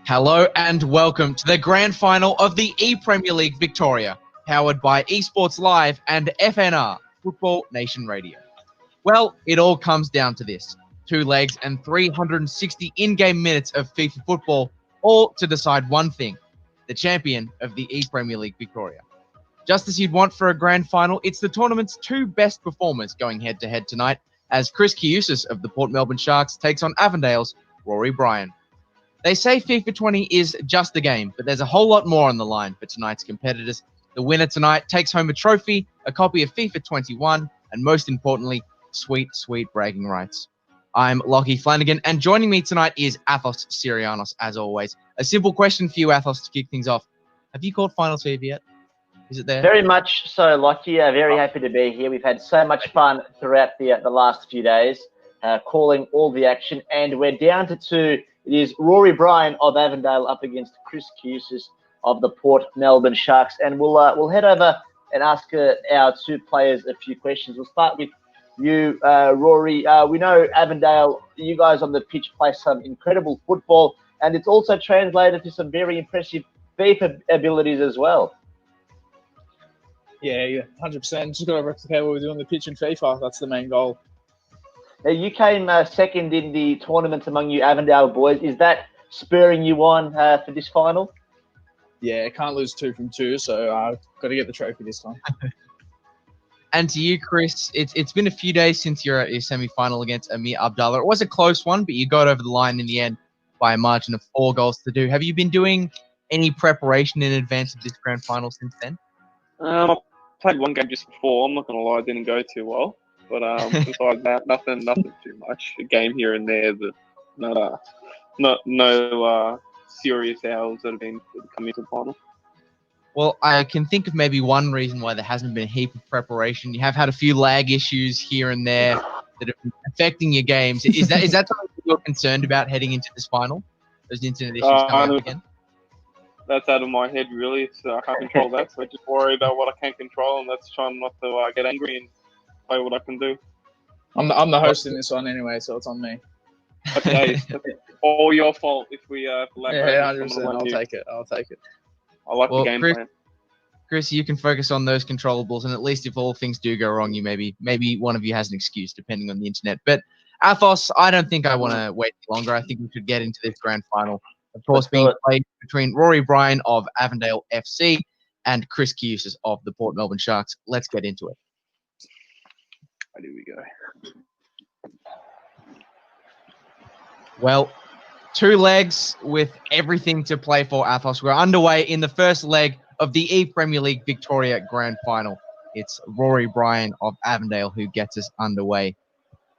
Hello and welcome to the grand final of the E-Premier League Victoria, powered by Esports Live and FNR, Football Nation Radio. Well, it all comes down to this. 2 legs and 360 in-game minutes of FIFA football, all to decide one thing, the champion of the E-Premier League Victoria. Just as you'd want for a grand final, it's the tournament's 2 best performers going head-to-head tonight, as Kris Kioussis of the Port Melbourne Sharks takes on Avondale's Rory Bryan. They say FIFA20 is just a game, but there's a whole lot more on the line for tonight's competitors. The winner tonight takes home a trophy, a copy of FIFA21, and most importantly, sweet, sweet bragging rights. I'm Lockie Flanagan, and joining me tonight is Athos Sirianos, as always. A simple question for you, Athos, to kick things off. Have you caught Finals FIFA yet? Is it there? Very much so, Lockie. Very happy to be here. We've had so much fun throughout the last few days, calling all the action, and we're down to 2. It is Rory Bryan of Avondale up against Kris Kioussis of the Port Melbourne Sharks. And we'll head over and ask our 2 players a few questions. We'll start with you, Rory. We know Avondale, you guys on the pitch play some incredible football, and it's also translated to some very impressive FIFA abilities as well. Yeah, 100%. Just got to replicate what we do on the pitch in FIFA. That's the main goal. Now, you came second in the tournament among you Avondale boys. Is that spurring you on for this final? Yeah, can't lose 2 from 2, so I've got to get the trophy this time. And to you, Kris, it's been a few days since you're at your semi-final against Amir Abdallah. It was a close one, but you got over the line in the end by a margin of 4 goals to 2. Have you been doing any preparation in advance of this grand final since then? I played one game just before. I'm not going to lie, it didn't go too well. But besides that, nothing too much. A game here and there, but no serious hours that have been coming to the final. Well, I can think of maybe one reason why there hasn't been a heap of preparation. You have had a few lag issues here and there that have been affecting your games. Is that something that you're concerned about heading into this final? Those internet issues coming up again? That's out of my head, really. So I can't control that. So I just worry about what I can control, and that's trying not to get angry and play what I can do. I'm the host in this one anyway, so it's on me. Okay, it's all your fault if we Yeah, 100%. I'll take it. I like the game plan. Kris, you can focus on those controllables, and at least if all things do go wrong, you maybe one of you has an excuse, depending on the internet. But Athos, I don't think I want to wait longer. I think we should get into this grand final. Of course, being played between Rory Bryan of Avondale FC and Kris Kioussis of the Port Melbourne Sharks. Let's get into it. Here we go. Well, 2 legs with everything to play for, Athos. We're underway in the first leg of the E-Premier League Victoria Grand Final. It's Rory Bryan of Avondale who gets us underway.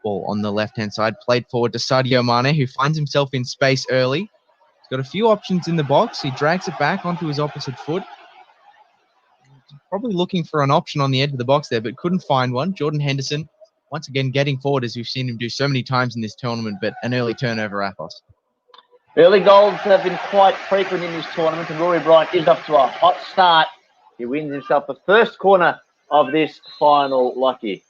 Ball on the left-hand side, played forward to Sadio Mane, who finds himself in space early. He's got a few options in the box. He drags it back onto his opposite foot. Probably looking for an option on the edge of the box there, but couldn't find one. Jordan Henderson, once again, getting forward, as we've seen him do so many times in this tournament, but an early turnover, Athos. Early goals have been quite frequent in this tournament, and Rory Bryan is off to a hot start. He wins himself the first corner of this final, Lucky.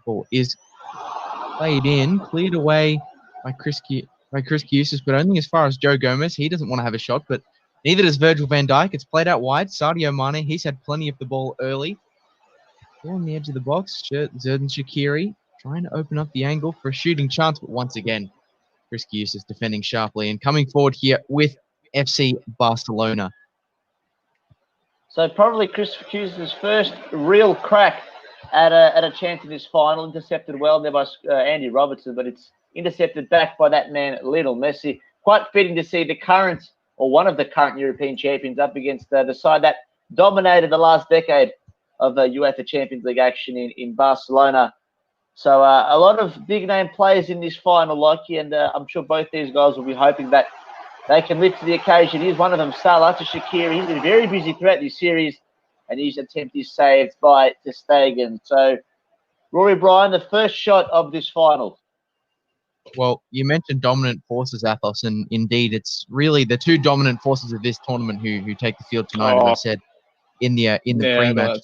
Ball is played in, cleared away by Kris Kioussis, but only as far as Joe Gomez. He doesn't want to have a shot, but neither does Virgil van Dijk. It's played out wide. Sadio Mane, he's had plenty of the ball early. Ball on the edge of the box. Xherdan Shaqiri trying to open up the angle for a shooting chance, but once again, Kris Kioussis defending sharply and coming forward here with FC Barcelona. So probably Kris Kioussis' first real crack at a chance in this final. Intercepted well there by Andy Robertson, but it's intercepted back by that man, Lionel Messi. Quite fitting to see the current, or one of the current European champions up against the side that dominated the last decade of UEFA Champions League action in Barcelona. So a lot of big-name players in this final, Lockie, and I'm sure both these guys will be hoping that they can lift to the occasion. Here's one of them, Salah to Shaqiri. He's been very busy throughout this series, and his attempt is saved by ter Stegen. So, Rory Bryan, the first shot of this final. Well, you mentioned dominant forces, Athos, and indeed it's really the 2 dominant forces of this tournament who take the field tonight, as I said, in the pre-match.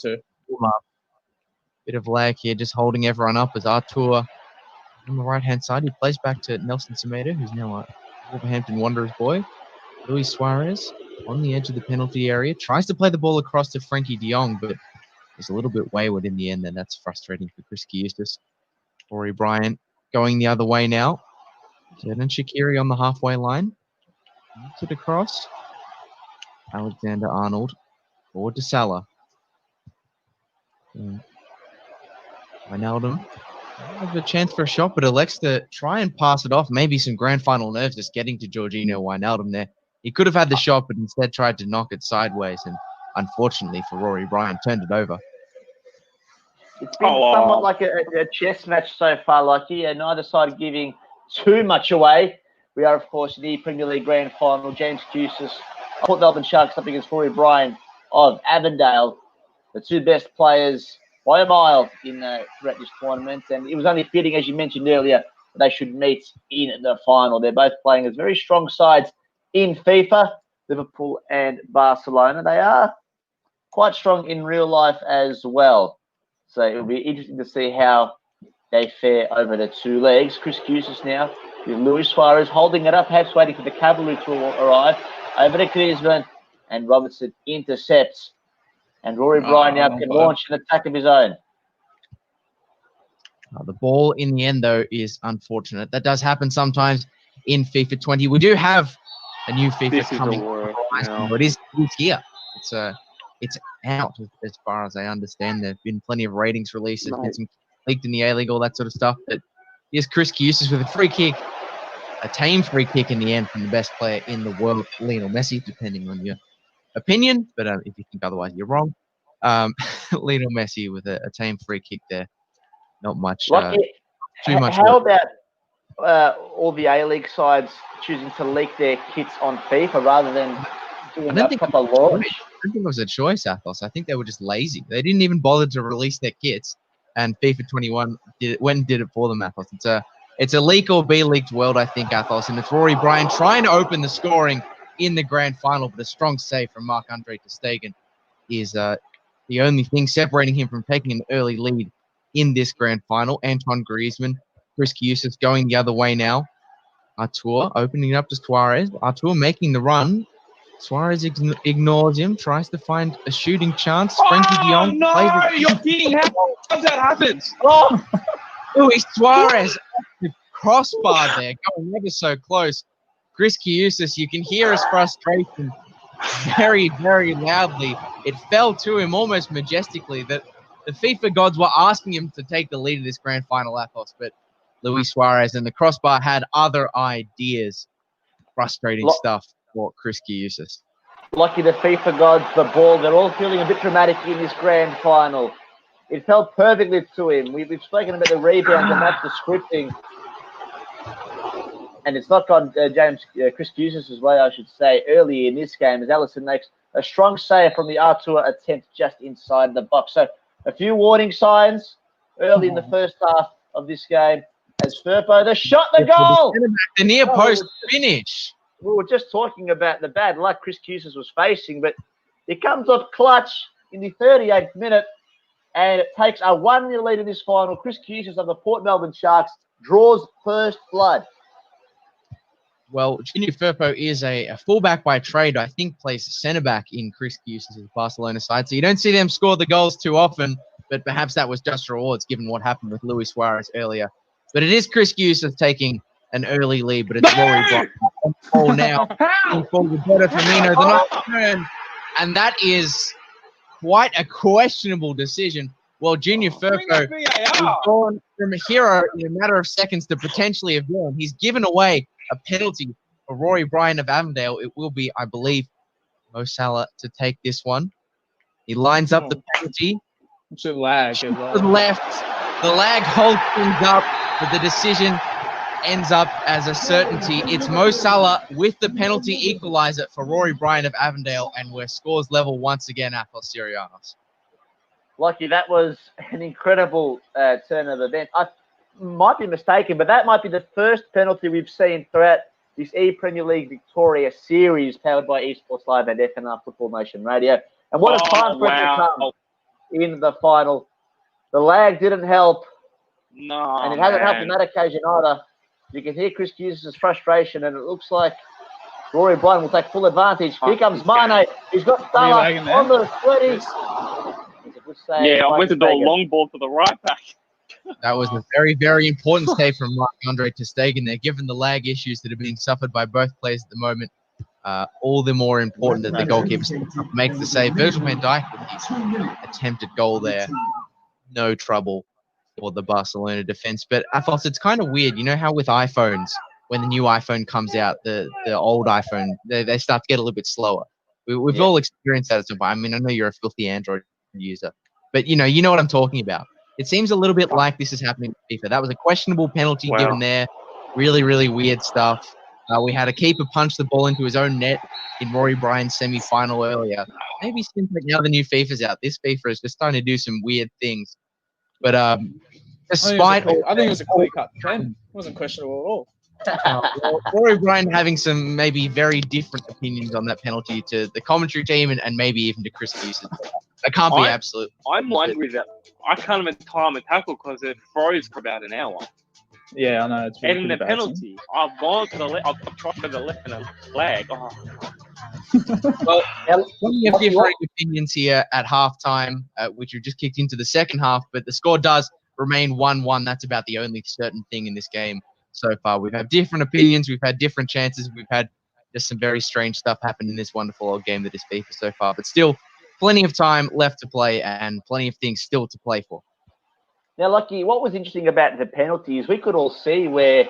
Bit of lag here, just holding everyone up as Artur on the right-hand side. He plays back to Nelson Semedo, who's now Wolverhampton Wanderers boy, Luis Suarez, on the edge of the penalty area, tries to play the ball across to Frankie de Jong, but is a little bit wayward in the end, and that's frustrating for Kris Kioussis. Rory Bryant going the other way now. Xherdan Shaqiri on the halfway line. Moves it across. Alexander Arnold forward to Salah. Wijnaldum has a chance for a shot, but elects to try and pass it off. Maybe some grand final nerves just getting to Georginio Wijnaldum there. He could have had the shot, but instead tried to knock it sideways, and unfortunately for Rory Bryant, turned it over. It's been somewhat like a chess match so far, Lucky, and neither side giving too much away. We are, of course, in the Premier League Grand Final. James Kioussis, Port Melbourne Sharks up against Rory Bryant of Avondale, the two best players by a mile throughout this tournament. And it was only fitting, as you mentioned earlier, that they should meet in the final. They're both playing as very strong sides in FIFA, Liverpool and Barcelona. They are quite strong in real life as well. So it'll be interesting to see how they fare over the two legs. Kris Kioussis now with Luis Suarez holding it up, perhaps waiting for the cavalry to arrive. Over to Griezmann, and Robertson intercepts. And Rory Bryant now can launch an attack of his own. The ball in the end, though, is unfortunate. That does happen sometimes in FIFA 20. We do have a new FIFA coming. But it is here. It's out as far as I understand. There have been plenty of ratings releases, some leaked in the A-League, all that sort of stuff. But here's Kris Kioussis with a free kick, a tame free kick in the end from the best player in the world, Lionel Messi, depending on your opinion. But if you think otherwise, you're wrong. Lionel Messi with a tame free kick there. Not much. Too much. How about all the A-League sides choosing to leak their kits on FIFA rather than doing a proper launch? I don't think it was a choice, Athos. I think they were just lazy. They didn't even bother to release their kits, and FIFA 21 did it for them, Athos. It's a leak or be leaked world, I think, Athos, and it's Rory Bryant trying to open the scoring in the grand final, but a strong save from Marc-Andre ter Stegen is the only thing separating him from taking an early lead in this grand final. Antoine Griezmann, Kris Kioussis going the other way now. Artur opening it up to Suarez. Artur making the run. Suarez ignores him, tries to find a shooting chance. Frankie de Jong. No, you're kidding. How that happens? Luis Suarez, the crossbar there, going ever so close. Kris Kioussis, you can hear his frustration very, very loudly. It fell to him almost majestically that the FIFA gods were asking him to take the lead of this grand final, Athos, but Luis Suarez and the crossbar had other ideas. Frustrating stuff for Kris Kioussis. Lucky the FIFA gods, the ball, they're all feeling a bit dramatic in this grand final. It fell perfectly to him. We've spoken about the rebounds and that's the scripting. And it's not gone Kris Kioussis' way, I should say, early in this game as Alisson makes a strong save from the Artur attempt just inside the box. So a few warning signs early in the first half of this game as Firpo, the shot, the goal! The near post finish. We were just talking about the bad luck Kris Kioussis was facing, but it comes off clutch in the 38th minute, and it takes a 1-0 lead in this final. Kris Kioussis of the Port Melbourne Sharks draws first blood. Well, Junior Firpo is a fullback by trade. I think plays centre-back in Kris Kioussis' Barcelona side. So you don't see them score the goals too often, but perhaps that was just rewards given what happened with Luis Suarez earlier. But it is Kris Kioussis taking an early lead, but it's Rory Bryant. Oh, now forward better Firmino the last turn, and that is quite a questionable decision. Well, Junior Firpo has gone from a hero in a matter of seconds to potentially a villain. He's given away a penalty for Rory Bryant of Avondale. It will be, I believe, Mo Salah to take this one. He lines up the penalty. It's a lag. To the left. The lag holds things up, but the decision ends up as a certainty. It's Mo Salah with the penalty equaliser for Rory Bryant of Avondale, and we're scores level once again, Athos Sirianos. Lucky, that was an incredible turn of events. I might be mistaken, but that might be the first penalty we've seen throughout this E-Premier League Victoria series powered by Esports Live and FNR Football Nation Radio. And what a time for it to come in the final. The lag didn't help. No, and it hasn't helped on that occasion either. You can hear Kris Kioussis' frustration, and it looks like Rory Bryan will take full advantage. Here comes Mane. He's got Salah on the 20. It's a good save. Yeah, I went to do a long ball to the right back. That was a very, very important save from Marc-Andre ter Stegen there, given the lag issues that are being suffered by both players at the moment. All the more important that the goalkeeper makes the save. Virgil van Dijk with his attempted goal there. No trouble for the Barcelona defense. But Athos, it's kind of weird. You know how with iPhones, when the new iPhone comes out, the old iPhone, they start to get a little bit slower. We've all experienced that at some point. I mean, I know you're a filthy Android user, but you know what I'm talking about. It seems a little bit like this is happening with FIFA. That was a questionable penalty given there. Really, really weird stuff. We had a keeper punch the ball into his own net in Rory Bryan's semi-final earlier. Maybe since now the new FIFA's out, this FIFA is just starting to do some weird things. But despite all, I think it was a clear-cut pen. It wasn't questionable at all. Rory Bryan having some maybe very different opinions on that penalty to the commentary team and maybe even to Kris Kioussis. That can't be absolute. I'm wondering that I can't even time a tackle because it froze for about an hour. Yeah, I know. It's and in the penalty, I've gone to the left. I've tried to the left and a flag. Oh. Well, we have different opinions here at halftime, which we've just kicked into the second half, but the score does remain 1-1. That's about the only certain thing in this game so far. We've had different opinions. We've had different chances. We've had just some very strange stuff happen in this wonderful old game that is FIFA so far. But still, plenty of time left to play and plenty of things still to play for. Now, Lucky, what was interesting about the penalty is we could all see where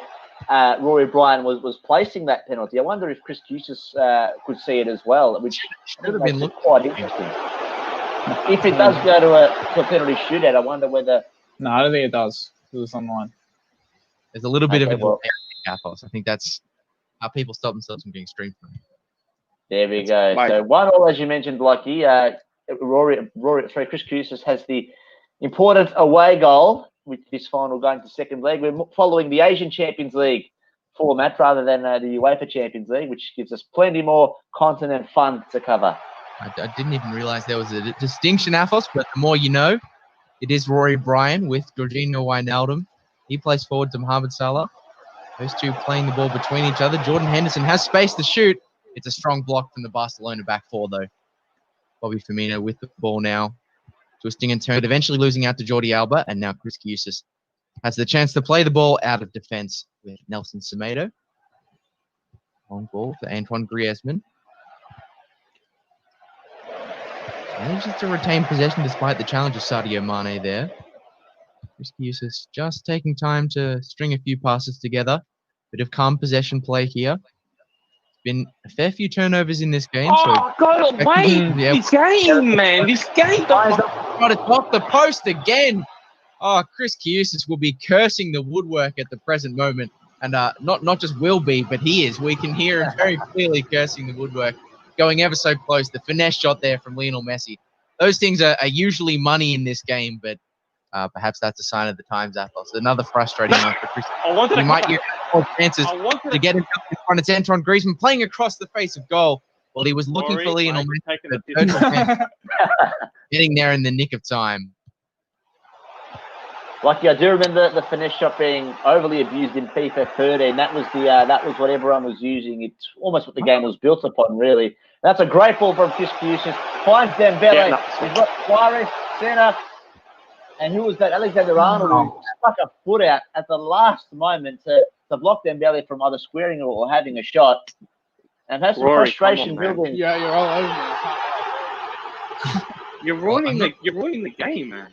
Rory Bryan was placing that penalty. I wonder if Kris Kioussis could see it as well, which should have been quite interesting. If it does go to a penalty shootout, I wonder whether... No, I don't think it does. It was online. There's a little bit of a delay in Athos. I think that's how people stop themselves from being streamed from. There we go. So 1-1, as you mentioned, Lucky. Kris Kioussis has the important away goal with this final going to second leg. We're following the Asian Champions League format rather than the UEFA Champions League, which gives us plenty more content and fun to cover. I didn't even realize there was a distinction, Athos, but the more you know, it is Rory Bryan with Jorginho Wijnaldum. He plays forward to Mohamed Salah. Those two playing the ball between each other. Jordan Henderson has space to shoot. It's a strong block from the Barcelona back four, though. Bobby Firmino with the ball now. Twisting and turned, eventually losing out to Jordi Alba, and now Kris Kioussis has the chance to play the ball out of defense with Nelson Semedo. Long ball for Antoine Griezmann. Manages to retain possession despite the challenge of Sadio Mane there. Kris Kioussis just taking time to string a few passes together. Bit of calm possession play here. Been a fair few turnovers in this game. God away! This game, man! This game! Got it off the post again. Oh, Kris Kioussis will be cursing the woodwork at the present moment. And not just will be, but he is. We can hear him very clearly cursing the woodwork. Going ever so close. The finesse shot there from Lionel Messi. Those things are usually money in this game, but perhaps that's a sign of the times, Athos. Another frustrating one for Kris. He might get more chances to get himself in front. It's Antoine Griezmann playing across the face of goal. Well, he was looking for Lionel Messi, getting there in the nick of time. Lucky, I do remember the finesse shot being overly abused in FIFA 13. That was what everyone was using. It's almost what the game was built upon, really. That's a great ball from Kris Kioussis. Finds Dembele. He's got Suarez, centre. And who was that? Alexander Arnold, who stuck a foot out at the last moment to block Dembele from either squaring or having a shot. And has some frustration building. Yeah, you're all over me. You're ruining the game, man.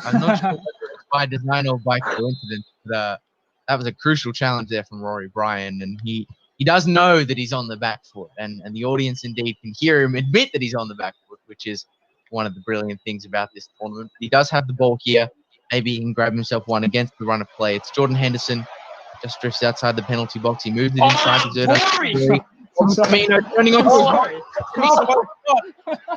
I'm not sure whether it's by design or by coincidence, but that was a crucial challenge there from Rory Bryan, and he does know that he's on the back foot, and the audience indeed can hear him admit that he's on the back foot, which is one of the brilliant things about this tournament. He does have the ball here. Maybe he can grab himself one against the run of play. It's Jordan Henderson. Just drifts outside the penalty box. He moves it inside to Zerda. Firmino turning on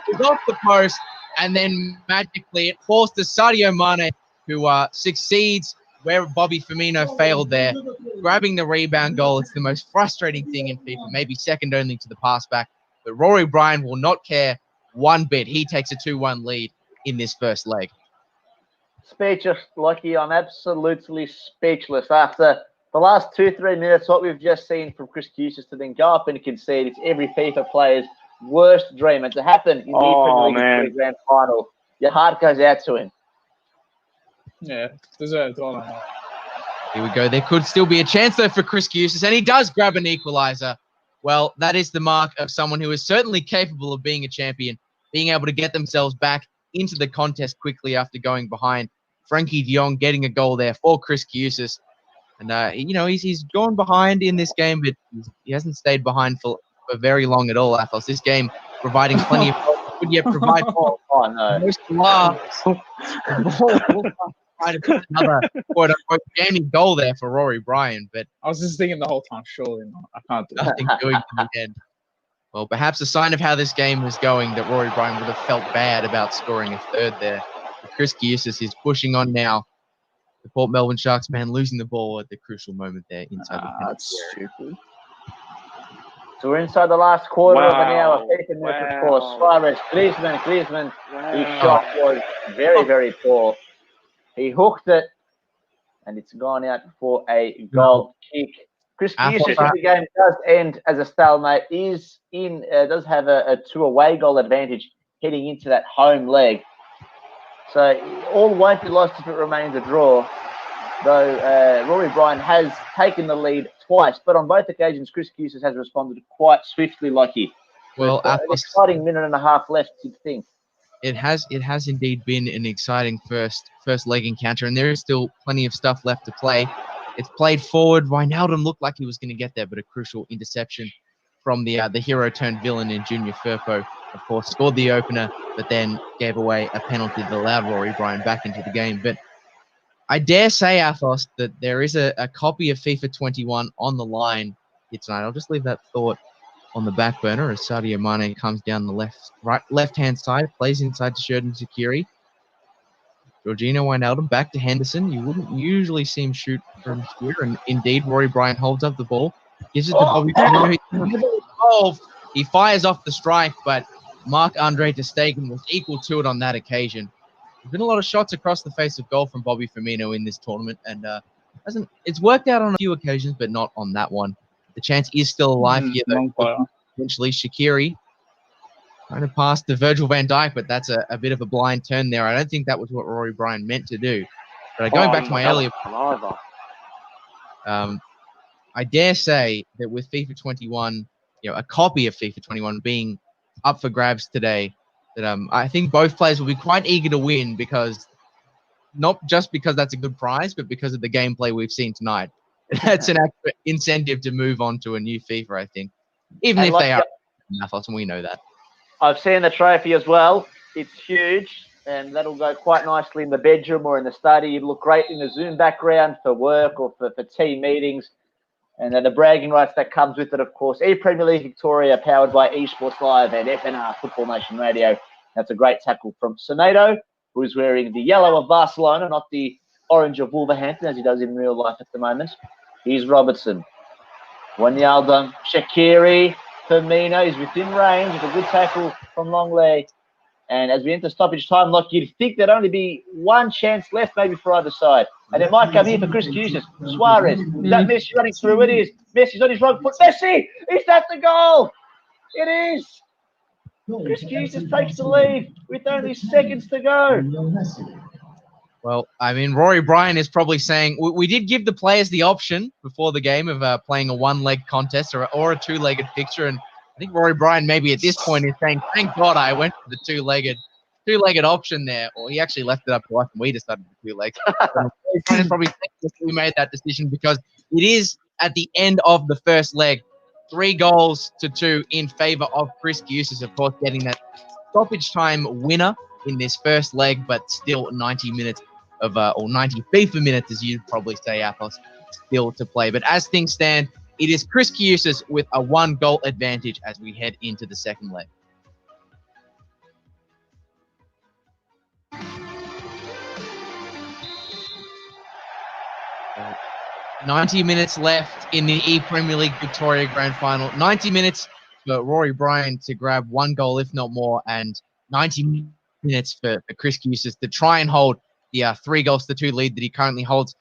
he's off the post, and then magically it falls to Sadio Mane, who succeeds where Bobby Firmino failed there, grabbing the rebound goal. It's the most frustrating thing in FIFA, maybe second only to the pass back. But Rory Bryan will not care one bit. He takes a 2-1 lead in this first leg. Speechless, Lucky. I'm absolutely speechless after the last 2-3 minutes, what we've just seen from Kris Kioussis to then go up and concede, it's every FIFA player's worst dream. And to happen in the Premier League Victoria Grand Final, your heart goes out to him. Yeah, deserved all that. Here we go. There could still be a chance, though, for Kris Kioussis, and he does grab an equaliser. Well, that is the mark of someone who is certainly capable of being a champion, being able to get themselves back into the contest quickly after going behind. Frankie de Jong getting a goal there for Kris Kioussis. And, he's gone behind in this game, but he hasn't stayed behind for very long at all, Athos. This game providing plenty of goals, could yet provide more. Oh, no. Another quote-unquote gaming goal there for Rory Bryan, but I was just thinking the whole time, surely not. I can't do it. nothing doing in the end. Well, perhaps a sign of how this game was going that Rory Bryan would have felt bad about scoring a third there. But Kris Kioussis is pushing on now. The Port Melbourne Sharks man losing the ball at the crucial moment there inside the penalty That's area. stupid. So we're inside the last quarter of an hour. Wow. 50 minutes, of course. Suarez, Griezmann. His shot was very, very poor. He hooked it, and it's gone out for a goal kick. Kris Kioussis, if the game does end as a stalemate, does have a 2-away goal advantage heading into that home leg. So all won't be lost if it remains a draw, though Rory Bryan has taken the lead twice, but on both occasions, Kris Kioussis has responded quite swiftly, Lockie. Well, an exciting minute and a half left, you'd think. It has indeed been an exciting first leg encounter, and there is still plenty of stuff left to play. It's played forward. Wijnaldum looked like he was going to get there, but a crucial interception from the hero turned villain in Junior Firpo. Of course, scored the opener, but then gave away a penalty that allowed Rory Bryan back into the game. But I dare say, Athos, that there is a copy of FIFA 21 on the line here tonight. I'll just leave that thought on the back burner as Sadio Mane comes down the left-hand side, plays inside to Xherdan Shaqiri. Georgino Wijnaldum back to Henderson. You wouldn't usually see him shoot from here, and indeed, Rory Bryan holds up the ball, gives it to Bobby Firmino. He fires off the strike, but Marc-Andre ter Stegen was equal to it on that occasion. There's been a lot of shots across the face of goal from Bobby Firmino in this tournament, and it's worked out on a few occasions, but not on that one. The chance is still alive here, though. Eventually, Shaqiri trying to pass to Virgil van Dijk, but that's a bit of a blind turn there. I don't think that was what Rory Bryan meant to do. But going back to my earlier I dare say that with FIFA 21, a copy of FIFA 21 being up for grabs today, that I think both players will be quite eager to win, because not just because that's a good prize, but because of the gameplay we've seen tonight. That's an extra incentive to move on to a new FIFA, I think. Even if they are Athos, and we know that. I've seen the trophy as well. It's huge, and that'll go quite nicely in the bedroom or in the study. It'll look great in the Zoom background for work or for team meetings. And then the bragging rights that comes with it, of course. ePremier League Victoria, powered by Esports Live and FNR Football Nation Radio. That's a great tackle from Semedo, who is wearing the yellow of Barcelona, not the orange of Wolverhampton, as he does in real life at the moment. Here's Robertson. Wijnaldum, Shaqiri, Firmino is within range. It's a good tackle from Longley. And as we enter stoppage time, like, you'd think there'd only be one chance left maybe for either side. And it might come here for Kris Kioussis. Suarez. Is that Messi running through? It is. Messi's on his right foot. Messi! Is that the goal? It is. Kris Kioussis takes the lead with only seconds to go. Well, I mean, Rory Bryan is probably saying we did give the players the option before the game of playing a one-leg contest or a two-legged fixture, and I think Rory Bryan maybe at this point is saying, "Thank God I went for the two-legged option there." Or he actually left it up to us, and we decided the two legs. Rory Bryan is probably thinking we made that decision because it is at the end of the first leg, 3-2 in favour of Kris Kioussis, of course, getting that stoppage time winner in this first leg, but still 90 minutes of, or 90 FIFA minutes, as you'd probably say, Athos, still to play. But as things stand, it is Kris Kioussis with a 1-goal advantage as we head into the second leg. Uh, 90 minutes left in the ePremier League Victoria Grand Final. 90 minutes for Rory Bryan to grab 1 goal, if not more, and 90 minutes for Kris Kioussis to try and hold the 3-2 lead that he currently holds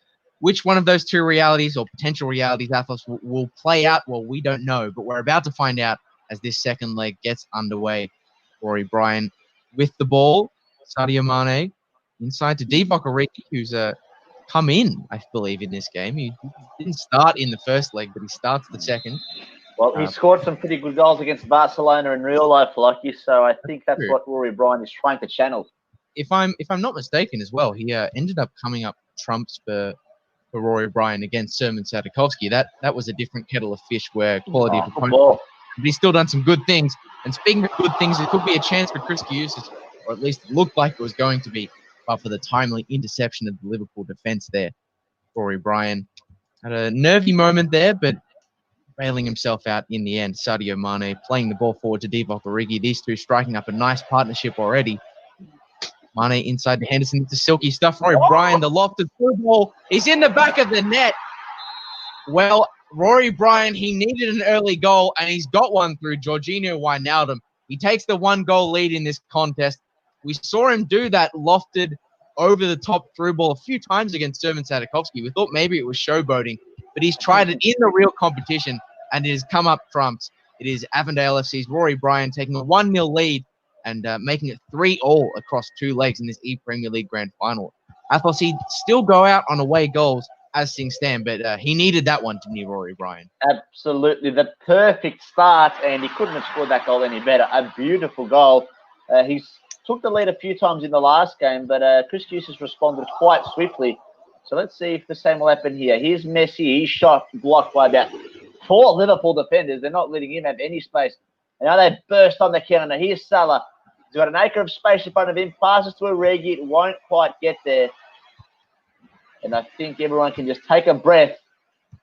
Which one of those two realities or potential realities Athos will play out? Well, we don't know, but we're about to find out as this second leg gets underway. Rory Bryan with the ball. Sadio Mane inside to Divock Origi, who's come in, I believe, in this game. He didn't start in the first leg, but he starts the second. Well, he scored some pretty good goals against Barcelona in real life, Lucky. So I think that's True. what Rory Bryan is trying to channel. If I'm not mistaken as well, he ended up coming up trumps for Rory Bryan against Sermon Sadakovsky. That was a different kettle of fish where quality of opponent. But he's still done some good things. And speaking of good things, it could be a chance for Kris Kioussis, or at least it looked like it was going to be, but for the timely interception of the Liverpool defence there. Rory Bryan had a nervy moment there, but bailing himself out in the end. Sadio Mane playing the ball forward to Divock Origi. These two striking up a nice partnership already. Mane inside to Henderson. It's a silky stuff. Rory Bryan, the lofted through ball, is in the back of the net. Well, Rory Bryan, he needed an early goal, and he's got one through Georginio Wijnaldum. He takes the 1-goal lead in this contest. We saw him do that lofted over-the-top through ball a few times against Sermon Sadakovsky. We thought maybe it was showboating, but he's tried it in the real competition, and it has come up trumps. It is Avondale FC's Rory Bryan taking a 1-0 lead and making it 3-3 across 2 legs in this E-Premier League Grand Final. Athos, he'd still go out on away goals as things stand, but he needed that one to near Rory Bryan. Absolutely. The perfect start, and he couldn't have scored that goal any better. A beautiful goal. He's took the lead a few times in the last game, but Kris Kioussis responded quite swiftly. So let's see if the same will happen here. Here's Messi. He's shot blocked by about 4 Liverpool defenders. They're not letting him have any space. And now they burst on the counter. Here's Salah. He's got an acre of space in front of him. Passes to Origi. It won't quite get there. And I think everyone can just take a breath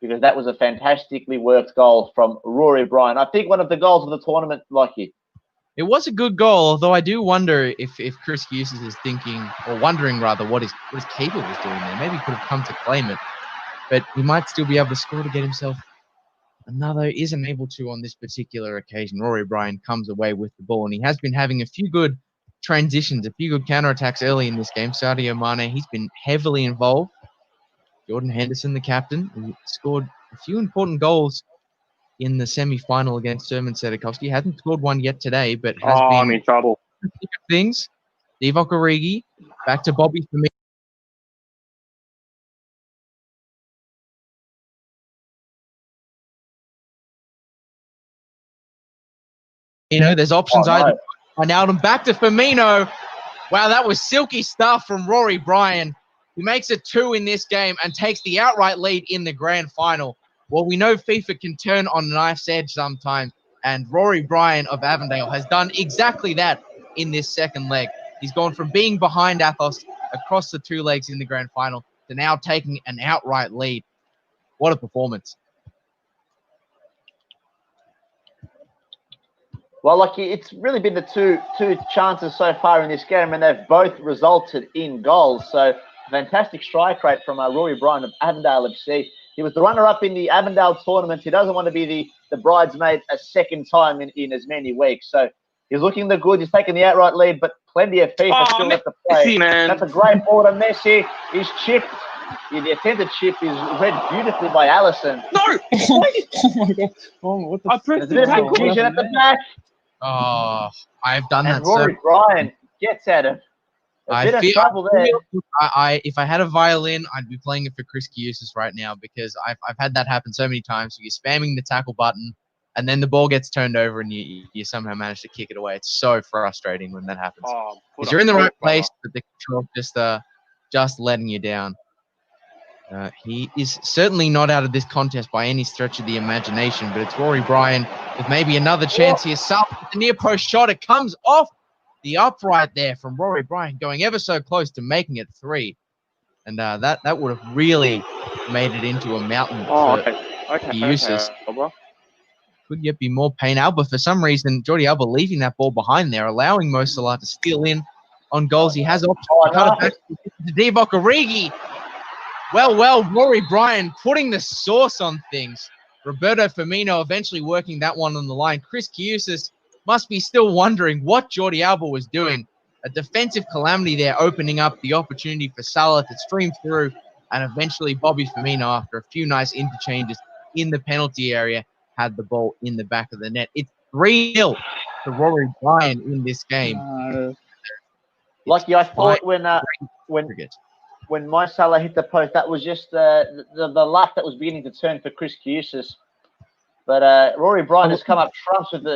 because that was a fantastically worked goal from Rory Bryan. I think one of the goals of the tournament, Lockie. It was a good goal, although I do wonder if Kris Kioussis is thinking, or wondering rather, what his keeper was doing there. Maybe he could have come to claim it, but he might still be able to score to get himself another. Isn't able to on this particular occasion. Rory Bryan comes away with the ball, and he has been having a few good transitions, a few good counterattacks early in this game. Sadio Mane, he's been heavily involved. Jordan Henderson, the captain, who scored a few important goals in the semi-final against Sermon Sadakovsky. Hasn't scored one yet today, but has been I'm in trouble. things. Divock Origi, back to Bobby Firmino. There's options either. Wijnaldum back to Firmino. Wow, that was silky stuff from Rory Bryan. He makes it 2 in this game and takes the outright lead in the grand final. Well, we know FIFA can turn on a knife's edge sometimes, and Rory Bryan of Avondale has done exactly that in this second leg. He's gone from being behind Athos across the 2 legs in the grand final to now taking an outright lead. What a performance. Well, Lucky, it's really been the two chances so far in this game, and they've both resulted in goals. So, fantastic strike rate from Rory Bryan of Avondale FC. He was the runner-up in the Avondale tournament. He doesn't want to be the bridesmaid a second time in as many weeks. So, he's looking the good. He's taking the outright lead, but plenty of FIFA still left to play. Messi, man. That's a great ball to Messi. He's chipped. The attempted chip is read beautifully by Allison. No! Oh my god. Oh, what the I pressed There's a bit of fuck? confusion at the back. Oh, I've done And that so Rory Bryan gets at him. A bit of trouble there. If I had a violin, I'd be playing it for Kris Kioussis right now, because I've had that happen so many times. So you're spamming the tackle button, and then the ball gets turned over, and you somehow manage to kick it away. It's so frustrating when that happens. Because you're in the right place, but the control just letting you down. He is certainly not out of this contest by any stretch of the imagination, but it's Rory Bryan with maybe another chance here. Salah with the near post shot. It comes off the upright there from Rory Bryan, going ever so close to making it 3. And that would have really made it into a mountain for Kioussis. Could yet be more pain. Alba, for some reason, Jordi Alba leaving that ball behind there, allowing Mo Salah to steal in on goals. He has options to cut it back to Divock Origi. Well, Rory Bryan putting the sauce on things. Roberto Firmino eventually working that one on the line. Kris Kioussis must be still wondering what Jordi Alba was doing. A defensive calamity there, opening up the opportunity for Salah to stream through And eventually, Bobby Firmino, after a few nice interchanges in the penalty area, had the ball in the back of the net. It's 3-0 to Rory Bryan in this game. Lucky, I thought when cricket. when Mo Salah hit the post, that was just the luck that was beginning to turn for Kris Kioussis. But Rory Bryan has come up trumps with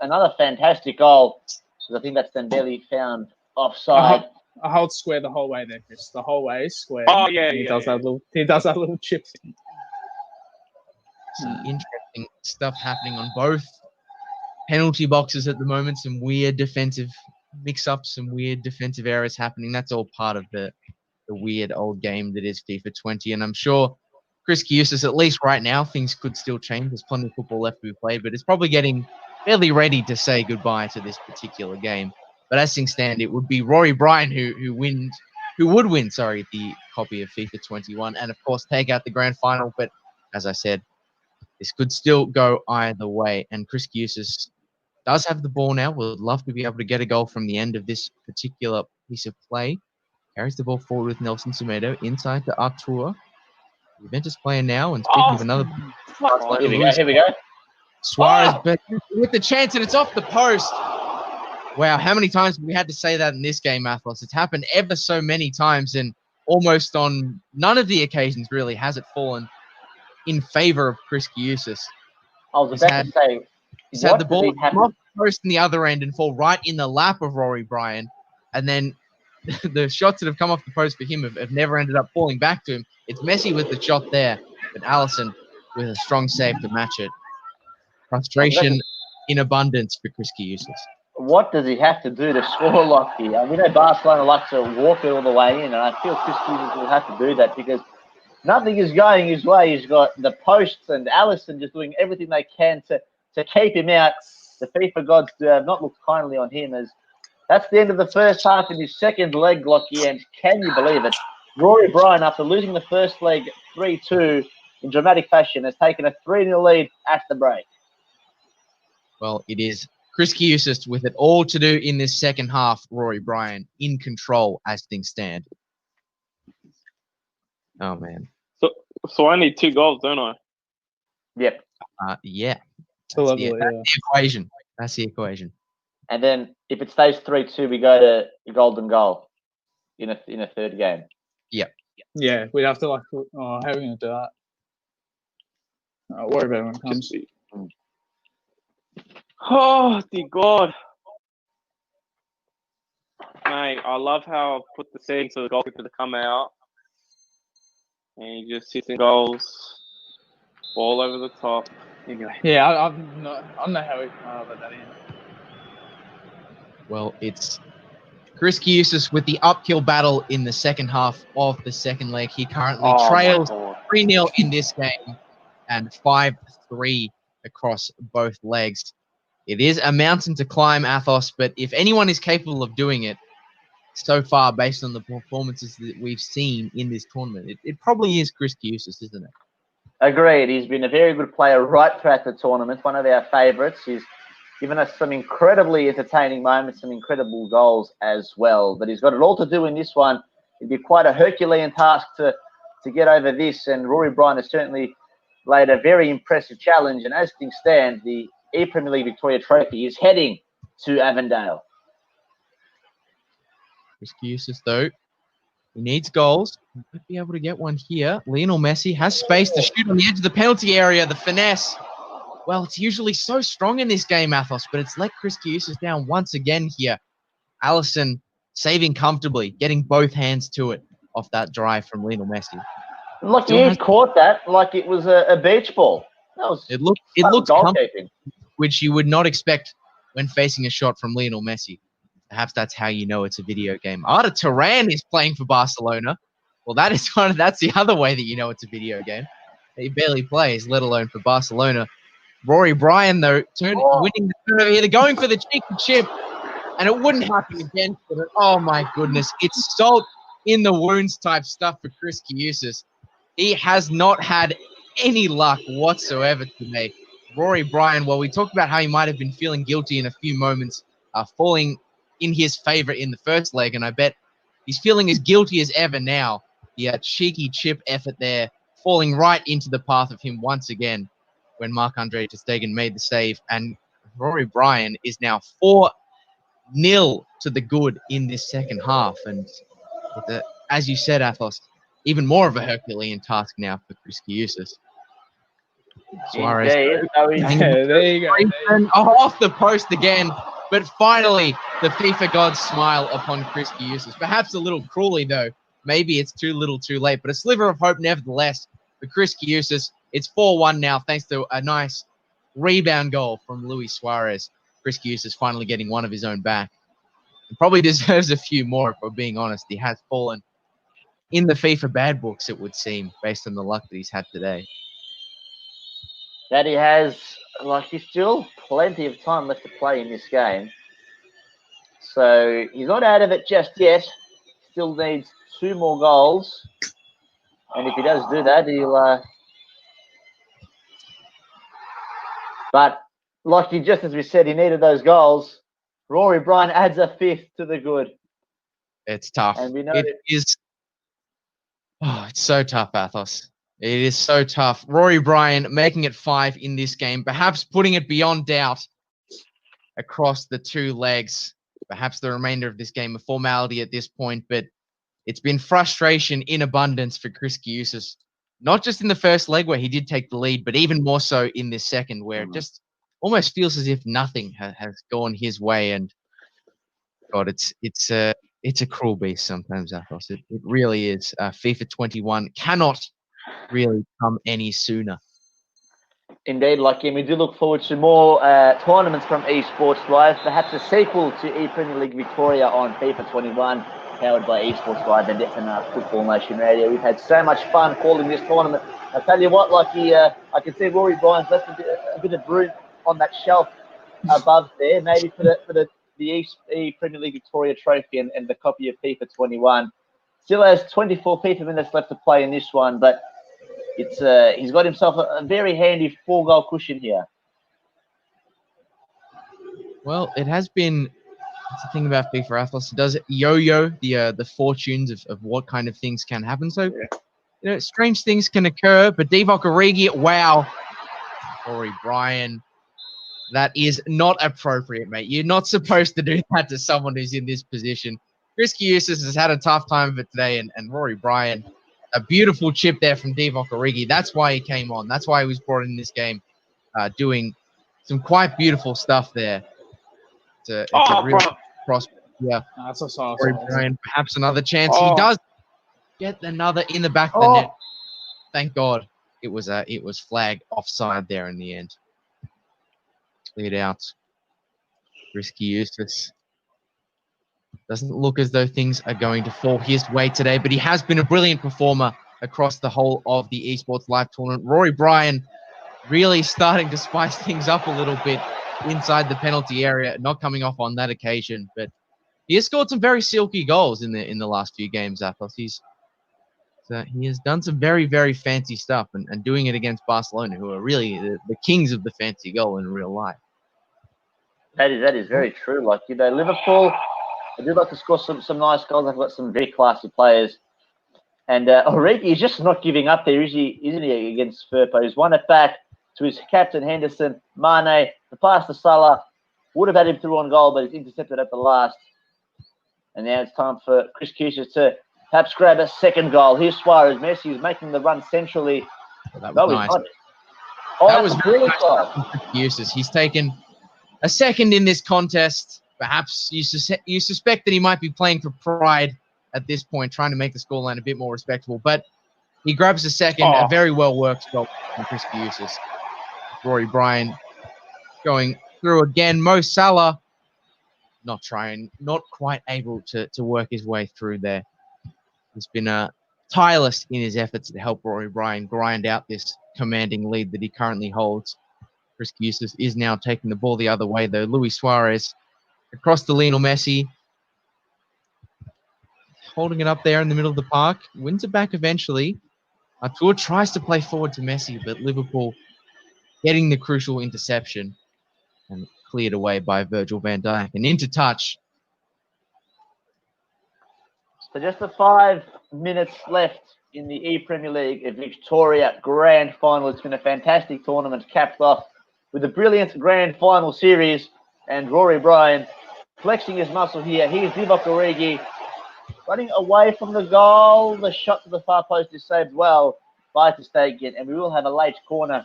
another fantastic goal. So I think that's then barely found offside. I hold square the whole way there, Kris. The whole way square. Oh yeah, He does that little chip thing. Some interesting stuff happening on both penalty boxes at the moment. Some weird defensive mix-ups, some weird defensive errors happening. That's all part of the weird old game that is FIFA 20. And I'm sure Kris Kioussis, at least right now, things could still change. There's plenty of football left to be played, but it's probably getting fairly ready to say goodbye to this particular game. But as things stand, it would be Rory Bryan who would win the copy of FIFA 21 and, of course, take out the grand final. But as I said, this could still go either way. And Kris Kioussis does have the ball now. Would love to be able to get a goal from the end of this particular piece of play. Carries the ball forward with Nelson Semedo inside to Artur. Juventus player now, and speaking of another... Here we go. Suarez with the chance, and it's off the post. Wow, how many times have we had to say that in this game, Athos? It's happened ever so many times, and almost on none of the occasions, really, has it fallen in favour of Kris Kioussis. I was about to say... He's had the ball come off the post in the other end and fall right in the lap of Rory Bryan, and then the shots that have come off the post for him have never ended up falling back to him. It's Messi with the shot there, but Alisson with a strong save to match it. Frustration in abundance for Kris Kioussis. What does he have to do to score like here? I mean, Barcelona like to walk it all the way in, and I feel Kris Kioussis will have to do that because nothing is going his way. He's got the posts and Alisson just doing everything they can to keep him out. The FIFA gods have not looked kindly on him as that's the end of the first half in his second leg, Lockie, and can you believe it? Rory Bryan, after losing the first leg 3-2 in dramatic fashion, has taken a 3-0 lead at the break. Well, it is Kris Kioussis with it all to do in this second half. Rory Bryan in control as things stand. Oh, man. So I need 2 goals, don't I? Yep. Yeah. That's the equation. That's the equation. And then if it stays 3-2, we go to the golden goal in a third game. Yep. Yeah, we'd have to how are we going to do that? I'll worry about it when it comes. Oh, dear God. Mate, I love how I've put the settings for the goalkeeper to come out. And he just sits in goals. Ball over the top. Anyway. Yeah, I don't know how we can let that in. Well, it's Kris Kioussis with the uphill battle in the second half of the second leg. He currently trails 3-0 in this game and 5-3 across both legs. It is a mountain to climb, Athos, but if anyone is capable of doing it so far based on the performances that we've seen in this tournament, it probably is Kris Kioussis, isn't it? Agreed. He's been a very good player right throughout the tournament, one of our favourites. He's given us some incredibly entertaining moments, some incredible goals as well. But he's got it all to do in this one. It'd be quite a Herculean task to get over this, and Rory Bryan has certainly laid a very impressive challenge. And as things stand, the ePremier League Victoria Trophy is heading to Avondale. Kris Kioussis, though, he needs goals. He might be able to get one here. Lionel Messi has space to shoot on the edge of the penalty area. The finesse. Well, it's usually so strong in this game, Athos, but it's let Kris Kioussis down once again here. Alisson saving comfortably, getting both hands to it off that drive from Lionel Messi. Look, he caught that like it was a beach ball. That was it looked goalkeeping, which you would not expect when facing a shot from Lionel Messi. Perhaps that's how you know it's a video game. Arda Turan is playing for Barcelona. Well, that's the other way that you know it's a video game. He barely plays, let alone for Barcelona. Rory Bryan, though, winning the turn over here. They're going for the cheeky chip, and it wouldn't happen again. But oh, my goodness. It's salt in the wounds type stuff for Kris Kioussis. He has not had any luck whatsoever today. Rory Bryan, well, we talked about how he might have been feeling guilty in a few moments, falling in his favour in the first leg, and I bet he's feeling as guilty as ever now. The cheeky chip effort there, falling right into the path of him once again when Marc-Andre ter Stegen made the save. And Rory Bryan is now 4-0 to the good in this second half. And as you said, Athos, even more of a Herculean task now for Kris Kioussis. Suarez. Indeed. So he's- Yeah, there you go. And off the post again. But finally, the FIFA gods smile upon Kris Kioussis. Perhaps a little cruelly, though. Maybe it's too little too late. But a sliver of hope nevertheless for Kris Kioussis. It's 4-1 now thanks to a nice rebound goal from Luis Suarez. Kris Kioussis finally getting one of his own back. And probably deserves a few more, if we're being honest. He has fallen in the FIFA bad books, it would seem, based on the luck that he's had today. that he has, like, he's still plenty of time left to play in this game. So he's not out of it just yet. Still needs 2 more goals. And if he does do that, he'll... But like just as we said, he needed those goals. Rory Bryan adds a 5th to the good. It's tough. And we know It is. Oh, it's so tough, Athos. It is so tough. Rory Bryan making it 5 in this game, perhaps putting it beyond doubt across the 2 legs. Perhaps the remainder of this game a formality at this point, but it's been frustration in abundance for Kris Kioussis. Not just in the first leg where he did take the lead, but even more so in this second, where it just almost feels as if nothing has gone his way. And God, it's a cruel beast sometimes, Athos. It really is. FIFA 21 cannot really come any sooner. Indeed, like him. We do look forward to more tournaments from Esports Live, perhaps a sequel to E-Premier League Victoria on FIFA 21, powered by Esports Live and FNR Football Nation Radio. We've had so much fun calling this tournament. I tell you what, like I can see Rory Bryan's left a bit of broom on that shelf above there, maybe for the E-Premier League Victoria trophy and the copy of FIFA 21. Still has 24 FIFA minutes left to play in this one, but he's got himself a very handy 4-goal cushion here. Well, it has been. That's the thing about FIFA, Athos. It does yo-yo the fortunes of what kind of things can happen. So, strange things can occur. But Divock Origi, wow, Rory Bryan, that is not appropriate, mate. You're not supposed to do that to someone who's in this position. Kris Kioussis has had a tough time of it today, and Rory Bryan, a beautiful chip there from Divock Origi. That's why he came on. That's why he was brought in this game, doing some quite beautiful stuff there. It's a real prospect. Yeah, That's a sauce. Rory Bryan, perhaps another chance. Oh. He does get another in the back of the net. Thank God it was flagged offside there in the end. Cleared out. Kris Kioussis. Doesn't look as though things are going to fall his way today, but he has been a brilliant performer across the whole of the Esports Live tournament. Rory Bryan really starting to spice things up a little bit inside the penalty area, not coming off on that occasion, but he has scored some very silky goals in the last few games, Athos. He has done some very, very fancy stuff and doing it against Barcelona, who are really the kings of the fancy goal in real life. That is very true. Like, Liverpool, they do like to score some nice goals. They've got some very classy players. And Origi is just not giving up there, isn't he, against Firpo? He's won it back to his captain, Henderson. Mane, the pass to Salah. Would have had him through on goal, but he's intercepted at the last. And now it's time for Kris Kioussis to perhaps grab a second goal. Here's Suarez. Messi is making the run centrally. That was nice. That was very nice for Kioussis. He's taken a second in this contest. Perhaps you suspect that he might be playing for pride at this point, trying to make the scoreline a bit more respectable. But he grabs a second, a very well-worked goal from Kris Kioussis. Rory Bryan going through again. Mo Salah not quite able to work his way through there. He's been tireless in his efforts to help Rory Bryan grind out this commanding lead that he currently holds. Kris Kioussis is now taking the ball the other way, though. Luis Suarez across to Lionel Messi. Holding it up there in the middle of the park. Wins it back eventually. Artur tries to play forward to Messi, but Liverpool getting the crucial interception and cleared away by Virgil van Dijk. And into touch. So just the 5 minutes left in the E-Premier League Victoria Grand Final. It's been a fantastic tournament, capped off with a brilliant Grand Final series. And Rory Bryan flexing his muscle here. Here's Divock Origi running away from the goal. The shot to the far post is saved well by Ter Stegen. And we will have a late corner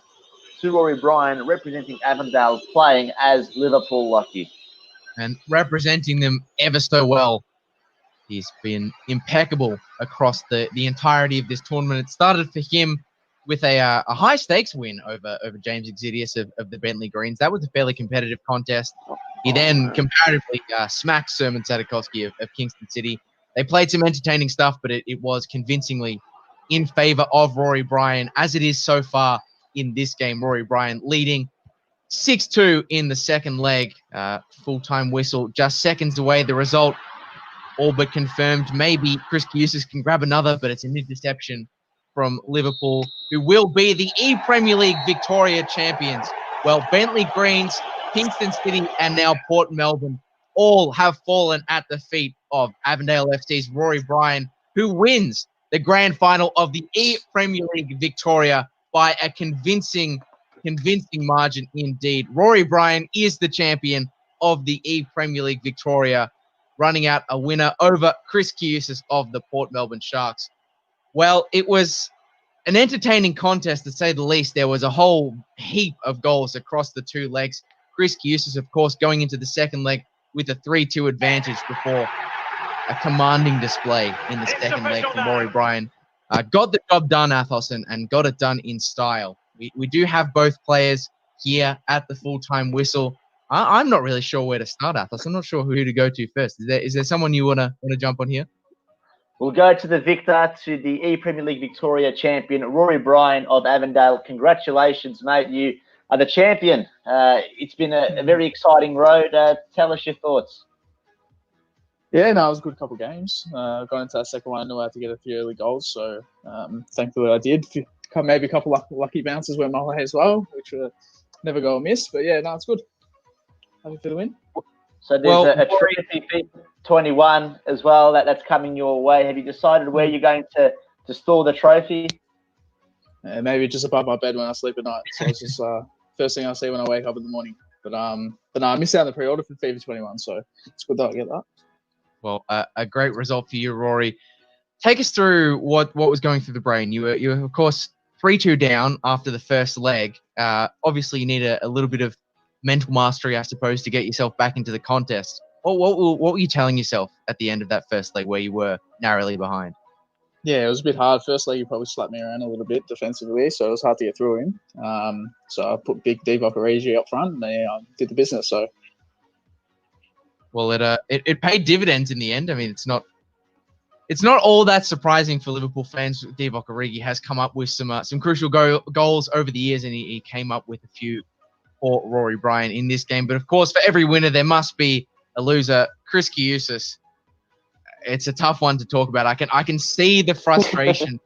to Rory Bryan representing Avondale, playing as Liverpool Lucky. And representing them ever so well. He's been impeccable across the entirety of this tournament. It started for him with a high-stakes win over James Exidius of the Bentley Greens. That was a fairly competitive contest. He then comparatively smacked Sermon Sadikowski of Kingston City. They played some entertaining stuff, but it was convincingly in favour of Rory Bryan, as it is so far in this game. Rory Bryan leading 6-2 in the second leg. Full-time whistle just seconds away. The result all but confirmed. Maybe Kris Kioussis can grab another, but it's an interception from Liverpool, who will be the E-Premier League Victoria champions. Well, Bentley Greens, Kingston City, and now Port Melbourne all have fallen at the feet of Avondale FC's Rory Bryan, who wins the grand final of the E-Premier League Victoria by a convincing margin indeed. Rory Bryan is the champion of the E-Premier League Victoria, running out a winner over Kris Kioussis of the Port Melbourne Sharks. Well, it was an entertaining contest, to say the least. There was a whole heap of goals across the two legs. Kris Kioussis, of course, going into the second leg with a 3-2 advantage before a commanding display in the second leg from Rory Bryan. Got the job done, Athos, and got it done in style. We do have both players here at the full-time whistle. I'm not really sure where to start, Athos. I'm not sure who to go to first. Is there someone you wanna jump on here? We'll go to the victor, to the E-Premier League Victoria champion, Rory Bryan of Avondale. Congratulations, mate. You are the champion. It's been a very exciting road. Tell us your thoughts. Yeah, no, it was a good couple of games. Going into that second one, I knew I had to get a few early goals, so thankfully I did. Maybe a couple of lucky bounces went my way as well, which never go amiss. But yeah, no, it's good. Happy for the win. So there's a trophy FIFA21 as well that's coming your way. Have you decided where you're going to store the trophy? Maybe just above my bed when I sleep at night. So it's just first thing I see when I wake up in the morning. But no, I missed out on the pre-order for FIFA21, so it's good that I get that. Well, a great result for you, Rory. Take us through what was going through the brain. You were of course 3-2 down after the first leg. Obviously, you need a little bit of mental mastery, I suppose, to get yourself back into the contest. What were you telling yourself at the end of that first leg where you were narrowly behind? Yeah, it was a bit hard. First leg, he probably slapped me around a little bit defensively, so it was hard to get through him. So I put big Divock Origi up front, and they did the business. So, well, it paid dividends in the end. I mean, it's not all that surprising for Liverpool fans. Divock Origi has come up with some crucial goals over the years, and he came up with a few for Rory Bryan in this game. But of course, for every winner, there must be a loser. Kris Kioussis, it's a tough one to talk about. I can see the frustration.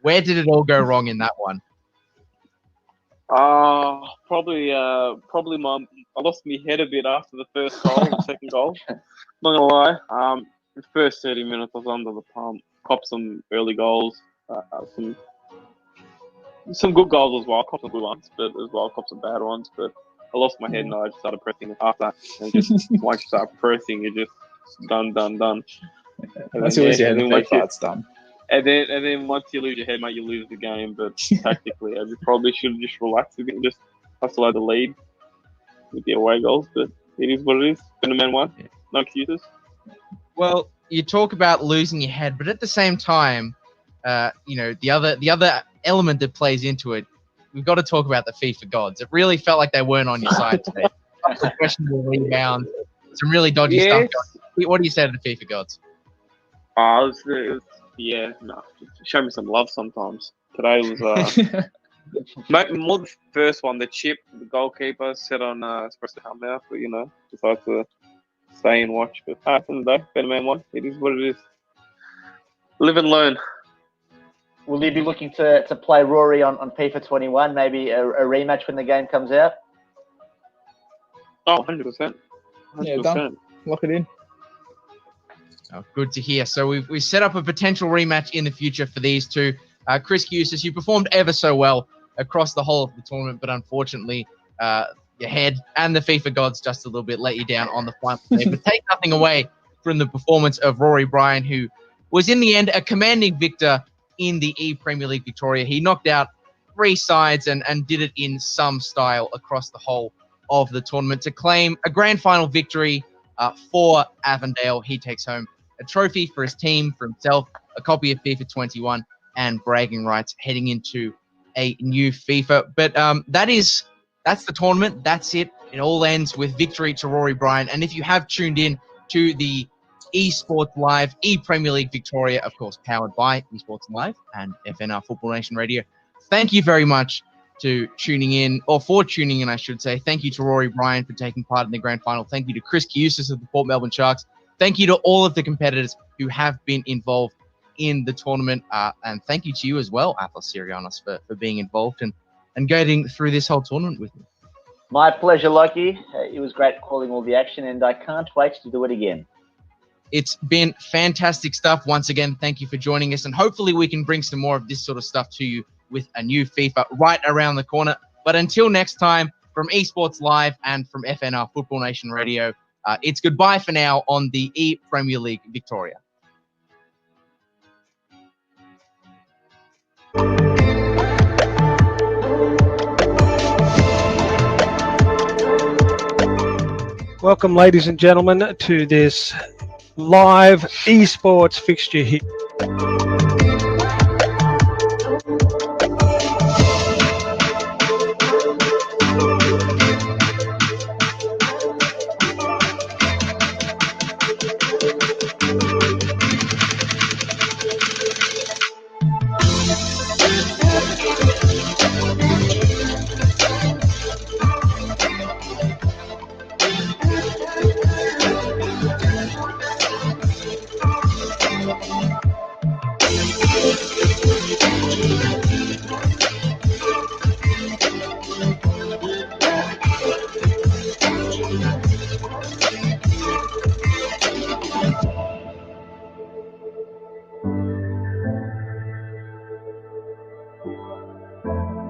Where did it all go wrong in that one? Probably I lost my head a bit after the first goal, the second goal. Not gonna lie. The first 30 minutes I was under the pump. Copped some early goals, some good goals as well. Copped some good ones, but as well copped some bad ones. But I lost my head and I just started pressing after that. And just once you start pressing, you're just done. Once you lose your head, it's done. And then once you lose your head, mate, you lose the game. But tactically, I probably should have just relaxed a bit and just hustle out the lead with the away goals. But it is what it is. Been a man one. No excuses. Well, you talk about losing your head, but at the same time, the other element that plays into it, we've got to talk about the FIFA gods. It really felt like they weren't on your side today. Questionable rebounds, some really dodgy stuff. What do you say to the FIFA gods? Show me some love sometimes. Today was more the first one, the chip, the goalkeeper set on supposed to help out, but decided to stay and watch. But at the end of the day, better man one. It is what it is. Live and learn. Will you be looking to play Rory on FIFA 21? Maybe a rematch when the game comes out? Oh, 100%. Yeah, done. Lock it in. Oh, good to hear. So we've set up a potential rematch in the future for these two. Kris Kioussis, you performed ever so well across the whole of the tournament, but unfortunately, your head and the FIFA gods just a little bit let you down on the final day. But take nothing away from the performance of Rory Bryan, who was in the end a commanding victor in the Premier League Victoria. He knocked out 3 sides and did it in some style across the whole of the tournament to claim a grand final victory for Avondale. He takes home a trophy for his team, for himself, a copy of FIFA21, and bragging rights heading into a new FIFA. But that's the tournament. That's it. It all ends with victory to Rory Bryan. And if you have tuned in to the Esports Live, Premier League Victoria, of course, powered by Esports Live and FNR Football Nation Radio, thank you very much for tuning in, I should say. Thank you to Rory Bryan for taking part in the grand final. Thank you to Kris Kioussis of the Port Melbourne Sharks. Thank you to all of the competitors who have been involved in the tournament. And thank you to you as well, Athos Sirianos, for being involved and going through this whole tournament with me. My pleasure, Lucky. It was great calling all the action, and I can't wait to do it again. It's been fantastic stuff. Once again, thank you for joining us, and hopefully we can bring some more of this sort of stuff to you with a new FIFA right around the corner. But until next time, from Esports Live and from FNR Football Nation Radio, it's goodbye for now on the Premier League Victoria. Welcome, ladies and gentlemen, to this live esports fixture here.